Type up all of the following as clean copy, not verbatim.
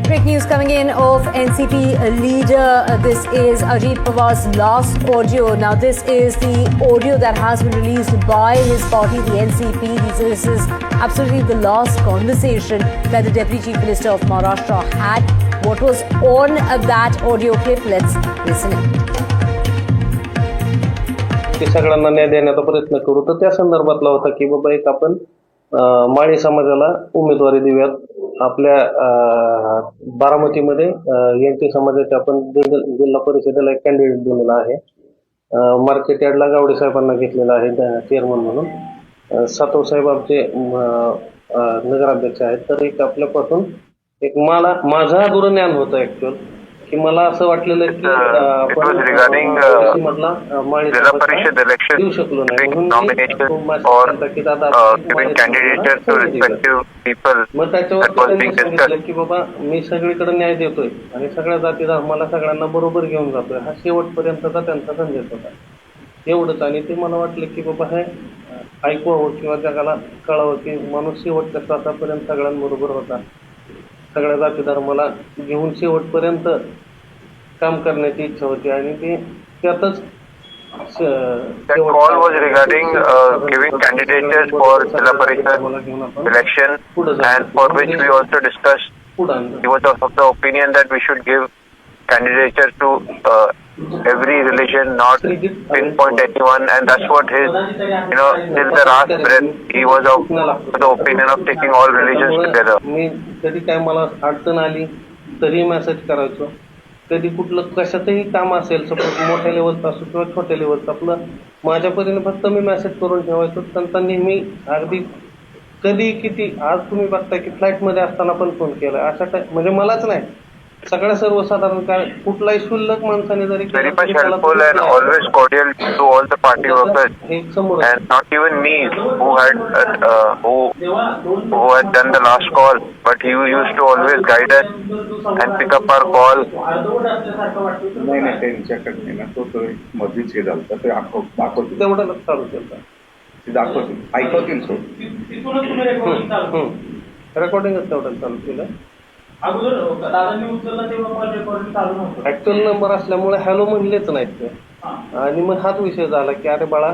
Break news coming in of NCP leader. This is Ajit Pawar's last audio. Now, this is the audio that has been released by his party, the NCP. This is absolutely the last conversation that the Deputy Chief Minister of Maharashtra had. What was on that audio clip? Let's listen in. सगळ्यांना न्याय देण्याचा प्रयत्न करू तर त्या संदर्भातला होता की बाबा एक आपण माळी समाजाला उमेदवारी देऊयात. आपल्या बारामतीमध्ये यांची समाजाचे आपण जिल्हा परिषदेला एक कॅन्डिडेट दिलेला आहे. मार्केट यार्डला गावडे साहेबांना घेतलेला आहे चेअरमन म्हणून. सातव साहेब आमचे नगराध्यक्ष आहेत. तर एक आपल्यापासून एक माझा दुर्ज्ञान होतं ऍक्च्युअल की मला असं वाटलेलं की मधला माळी देऊ शकलो नाही मग त्याच्यावर सांगितलं की बाबा मी सगळीकडे न्याय देतोय आणि सगळ्या जाती धर्माला सगळ्यांना बरोबर घेऊन जातोय. हा शेवटपर्यंतचा त्यांचा संदेश होता एवढंच. आणि ते मला वाटलं की बाबा हे ऐकवावं किंवा जगाला कळावं की माणूस शेवटच्या श्वासापर्यंत सगळ्यांबरोबर होता. सगळ्या जाती धर्माला घेऊन शेवटपर्यंत काम करण्याची इच्छा होती आणि ते त्यातच. That call was regarding giving candidates for Jilla Parishad election, and for which we also discussed. He was of the opinion that we should give candidature to every religion, not pinpoint anyone, and that's what his, till the last breath, he was of the opinion of taking all religions together. मी कधी काय मला अडचण आली तरी message करायचो. कधी कुठलं कशाचंही काम असेल सपोज मोठ्या लेवलचं असो किंवा छोट्या लेवलचं आपलं माझ्या परीने फक्त मी मेसेज करून ठेवायचो. त्यांचा नेहमी अगदी कधी किती आज तुम्ही बघताय की फ्लाईटमध्ये असताना पण फोन केला अशा म्हणजे मलाच नाही सगळ्या सर्वसाधारण काय कुठलाही शुल्लक माणसाने जरी very much helpful and always cordial to all the party workers, and not even me who had done the last call, but he used to always guide us and pick up our call. नाही त्यांच्याकडे ना तो मधीच हे झालं ते दाखवतील तेवढं चालू केलं ते दाखवतील ऐकवतील सो रेकॉर्डिंगच तेवढं चालू केलं. ऍक्च्युअल नंबर असल्यामुळे हॅलो म्हणलेच नाहीत ते. आणि मग हाच विषय झाला की अरे बाळा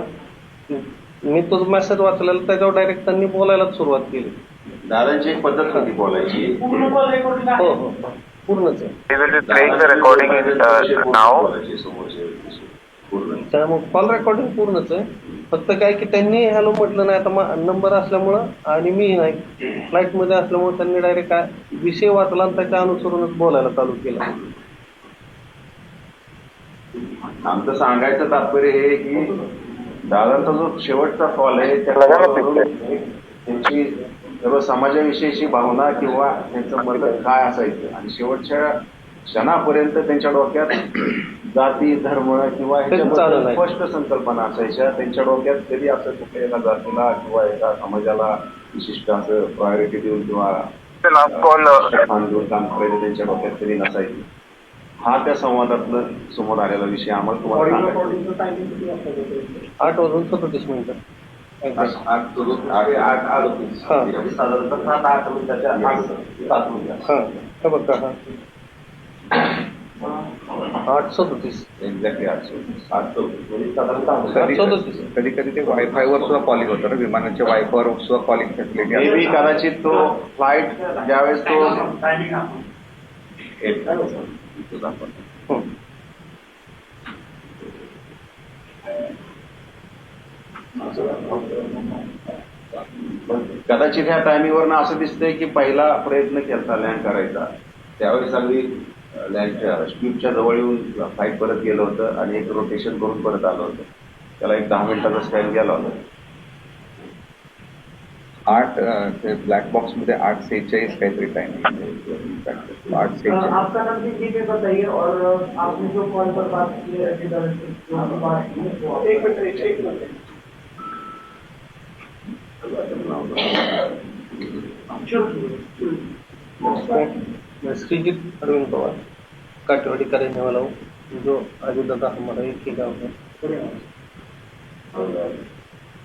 मी तो मेसेज वाचलेला त्याच्यावर डायरेक्ट त्यांनी बोलायलाच सुरुवात केली. दादांची एक पद्धत होती बोलायची. हो हो पूर्णच आहे. त्यामुळे कॉल रेकॉर्डिंग पूर्णच आहे. फक्त काय की त्यांनी हॅलो म्हटलं नाही आता नंबर असल्यामुळं आणि मी नाही फ्लाईटमध्ये असल्यामुळे त्यांनी डायरेक्ट काय विषय वाचला आणि त्याच्या अनुसरूनच बोलायला चालू केलं. आमचं सांगायचं तात्पर्य हे की दादांचा जो शेवटचा कॉल आहे त्यांची सर्व समाजाविषयीची भावना किंवा त्यांचं मत काय असायचं आणि शेवटच्या क्षणापर्यंत त्यांच्या डोक्यात जाती धर्म किंवा स्पष्ट संकल्पना असायच्या. त्यांच्या डोक्यात कधी असं कुठल्या एका जातीला किंवा एका समाजाला विशिष्ट असं प्रायोरिटी देऊन किंवा देऊन काम करायचं त्यांच्या डोक्यात कधी नसायचं. हा त्या संवादातलं समोर आलेला विषय आम्हाला तुम्हाला 8:37 मिनिटं. बघा 8:37 एक्झॅक्टली 8:37. कधी कधी ते वायफायवर सुद्धा कॉलिंग होतं ना विमानाच्या वायफायवर सुद्धा कॉलिंग फॅसिलिटी. कदाचित तो फ्लाईट ज्यावेळेस तो कदाचित ह्या टायमिंगवर असं दिसतंय की पहिला प्रयत्न केला लँड करायचा त्यावेळेस अगदी लँडच्या स्ट्रीपच्या जवळ येऊन फ्लाईट परत गेलं होतं आणि एक रोटेशन करून परत आलं होतं. त्याला एक 10 मिनिटाचा स्कॅन गेला होता. 8 ते ब्लॅक बॉक्स मध्ये 8:46 काहीतरी टाइम 8:46. आपका नाम भी बताइए और आपने जो कॉल पर बात की है एक मिनट श्रीजीत अरविंद पवार काटेवाड़ी का रहने वाला हूँ जो अजय दादा हमारा एक ही गाँव है.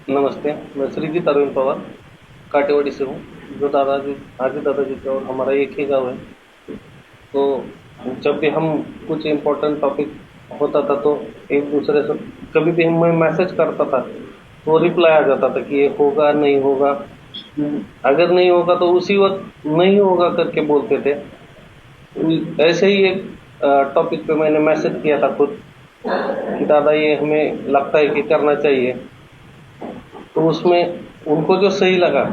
नमस्ते, मैं श्रीजीत अरविंद पवार काटेवाड़ी से हूँ जो दादाजी आदि दादाजी का और हमारा एक ही गाँव है. तो जब भी हम कुछ इम्पोर्टेंट टॉपिक होता था तो एक दूसरे से कभी भी मैं मैसेज करता था तो रिप्लाई आ जाता था कि ये होगा नहीं होगा, अगर नहीं होगा तो उसी वक्त नहीं होगा करके बोलते थे। ऐसे ही एक टॉपिक पे मैंने मैसेज किया था खुद कि दादा ये हमें लगता है कि करना चाहिए, तो उसमें उनको जो सही लगा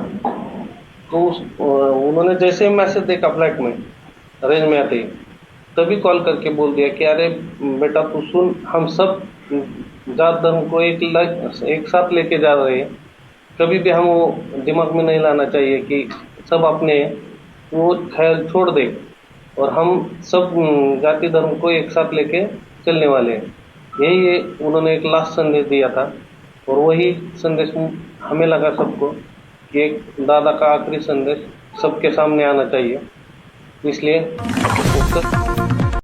तो उन्होंने जैसे मैसेज देखा फ्लैट में रेंज में आते ही तभी कॉल करके बोल दिया कि अरे बेटा तू सुन, हम सब जात धर्म को एक साथ लेके जा रहे हैं, कभी भी हम वो दिमाग में नहीं लाना चाहिए कि सब अपने वो ख्याल छोड़ दे और हम सब जाति धर्म को एक साथ लेके चलने वाले हैं। यही उन्होंने एक लास्ट संदेश दिया था और वही संदेश हमें लगा सबको कि एक दादा का आखिरी संदेश सबके सामने आना चाहिए, इसलिए